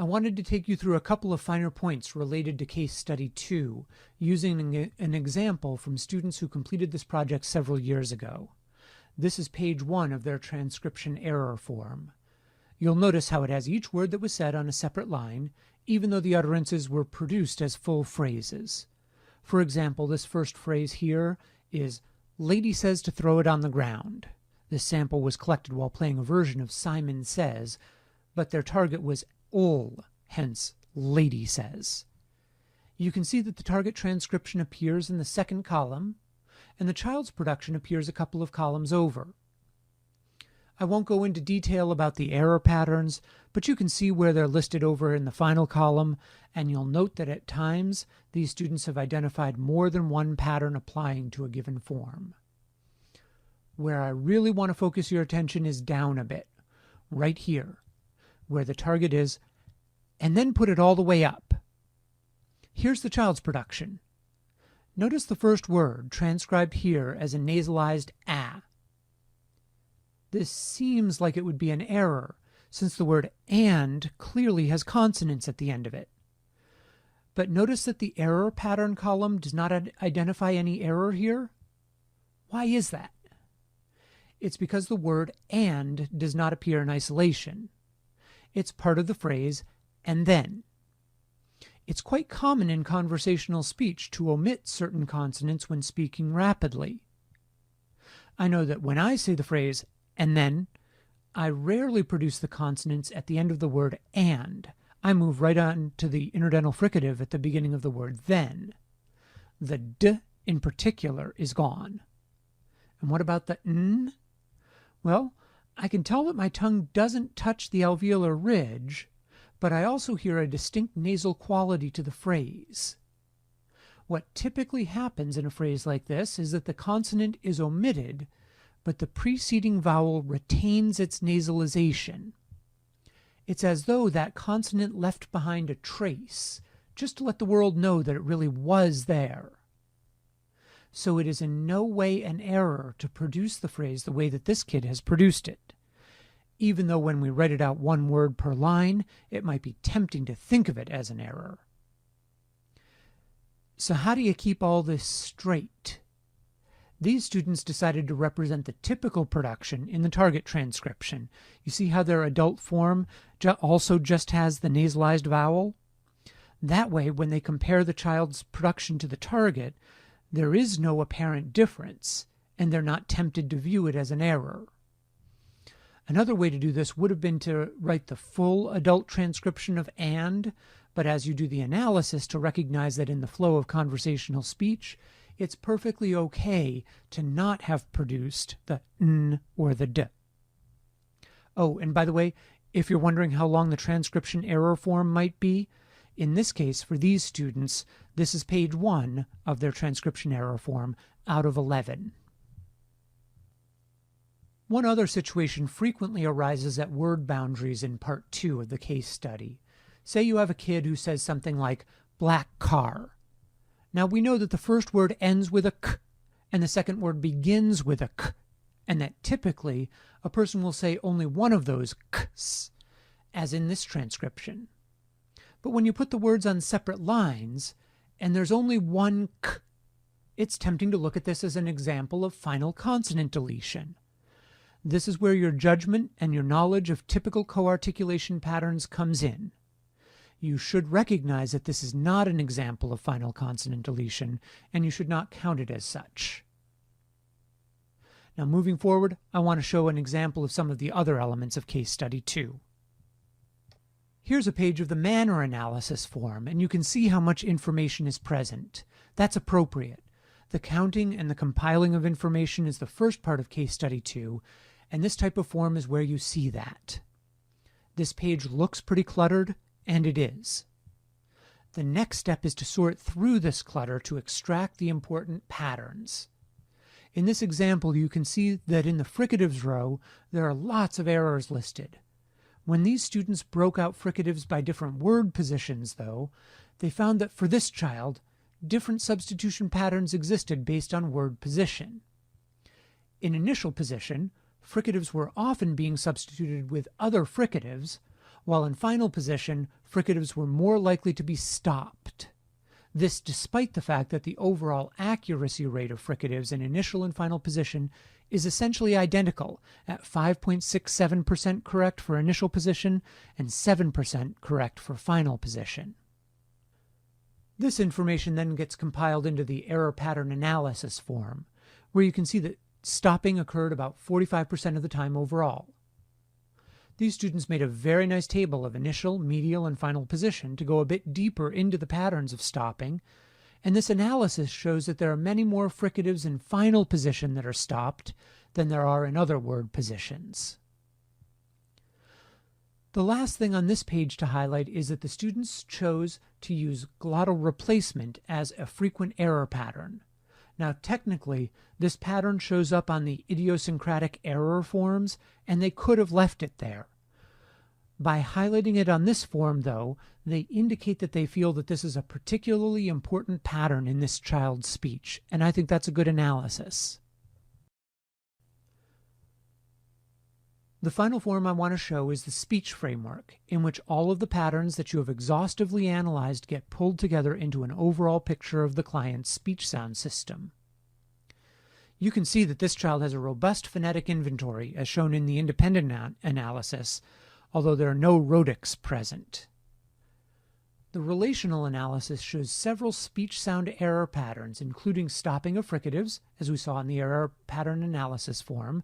I wanted to take you through a couple of finer points related to Case Study 2, using an example from students who completed this project several years ago. This is page 1 of their transcription error form. You'll notice how it has each word that was said on a separate line, even though the utterances were produced as full phrases. For example, this first phrase here is, "Lady says to throw it on the ground." This sample was collected while playing a version of Simon Says, but their target was "ol," hence "lady says." You can see that the target transcription appears in the second column, and the child's production appears a couple of columns over. I won't go into detail about the error patterns, but you can see where they're listed over in the final column, and you'll note that at times these students have identified more than one pattern applying to a given form. Where I really want to focus your attention is down a bit, right here, where the target is, and then put it all the way up. Here's the child's production. Notice the first word transcribed here as a nasalized "ah." This seems like it would be an error, since the word "and" clearly has consonants at the end of it. But notice that the error pattern column does not identify any error here. Why is that? It's because the word "and" does not appear in isolation. It's part of the phrase "and then." It's quite common in conversational speech to omit certain consonants when speaking rapidly. I know that when I say the phrase "and then," I rarely produce the consonants at the end of the word "and." I move right on to the interdental fricative at the beginning of the word "then." The "d" in particular is gone. And what about the "n"? Well, I can tell that my tongue doesn't touch the alveolar ridge, but I also hear a distinct nasal quality to the phrase. What typically happens in a phrase like this is that the consonant is omitted, but the preceding vowel retains its nasalization. It's as though that consonant left behind a trace, just to let the world know that it really was there. So it is in no way an error to produce the phrase the way that this kid has produced it, even though when we write it out one word per line, it might be tempting to think of it as an error. So how do you keep all this straight? These students decided to represent the typical production in the target transcription. You see how their adult form also just has the nasalized vowel? That way, when they compare the child's production to the target, there is no apparent difference, and they're not tempted to view it as an error. Another way to do this would have been to write the full adult transcription of "and," but as you do the analysis, to recognize that in the flow of conversational speech, it's perfectly okay to not have produced the "n" or the "d." Oh, and by the way, if you're wondering how long the transcription error form might be, in this case, for these students, this is page 1 of their transcription error form out of 11. One other situation frequently arises at word boundaries in part 2 of the case study. Say you have a kid who says something like "black car." Now we know that the first word ends with a "k" and the second word begins with a "k," and that typically a person will say only one of those "k's," as in this transcription. But when you put the words on separate lines, and there's only one "k," it's tempting to look at this as an example of final consonant deletion. This is where your judgment and your knowledge of typical co-articulation patterns comes in. You should recognize that this is not an example of final consonant deletion, and you should not count it as such. Now moving forward, I want to show an example of some of the other elements of Case Study 2. Here's a page of the manner analysis form, and you can see how much information is present. That's appropriate. The counting and the compiling of information is the first part of Case Study 2, and this type of form is where you see that. This page looks pretty cluttered, and it is. The next step is to sort through this clutter to extract the important patterns. In this example, you can see that in the fricatives row, there are lots of errors listed. When these students broke out fricatives by different word positions, though, they found that for this child, different substitution patterns existed based on word position. In initial position, fricatives were often being substituted with other fricatives, while in final position, fricatives were more likely to be stopped. This despite the fact that the overall accuracy rate of fricatives in initial and final position is essentially identical at 5.67% correct for initial position and 7% correct for final position. This information then gets compiled into the error pattern analysis form, where you can see that stopping occurred about 45% of the time overall. These students made a very nice table of initial, medial, and final position to go a bit deeper into the patterns of stopping, and this analysis shows that there are many more fricatives in final position that are stopped than there are in other word positions. The last thing on this page to highlight is that the students chose to use glottal replacement as a frequent error pattern. Now, technically, this pattern shows up on the idiosyncratic error forms, and they could have left it there. By highlighting it on this form, though, they indicate that they feel that this is a particularly important pattern in this child's speech, and I think that's a good analysis. The final form I want to show is the speech framework, in which all of the patterns that you have exhaustively analyzed get pulled together into an overall picture of the client's speech sound system. You can see that this child has a robust phonetic inventory, as shown in the independent analysis, although there are no rhotics present. The relational analysis shows several speech sound error patterns, including stopping of fricatives, as we saw in the error pattern analysis form,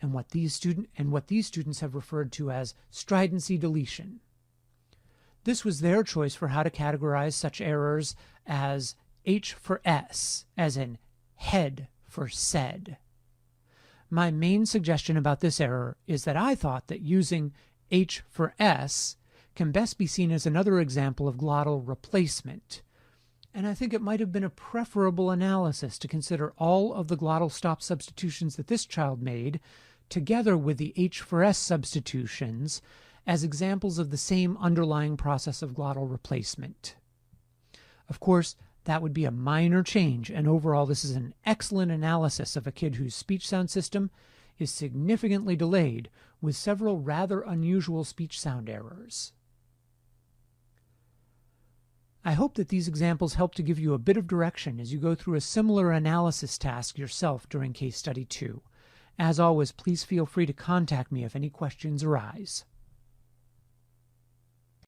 and what these students have referred to as stridency deletion. This was their choice for how to categorize such errors as H for S, as in head for said. My main suggestion about this error is that I thought that using H for S can best be seen as another example of glottal replacement, and I think it might have been a preferable analysis to consider all of the glottal stop substitutions that this child made, together with the H for S substitutions, as examples of the same underlying process of glottal replacement. Of course, that would be a minor change, and overall this is an excellent analysis of a kid whose speech sound system is significantly delayed with several rather unusual speech sound errors. I hope that these examples help to give you a bit of direction as you go through a similar analysis task yourself during Case Study 2. As always, please feel free to contact me if any questions arise.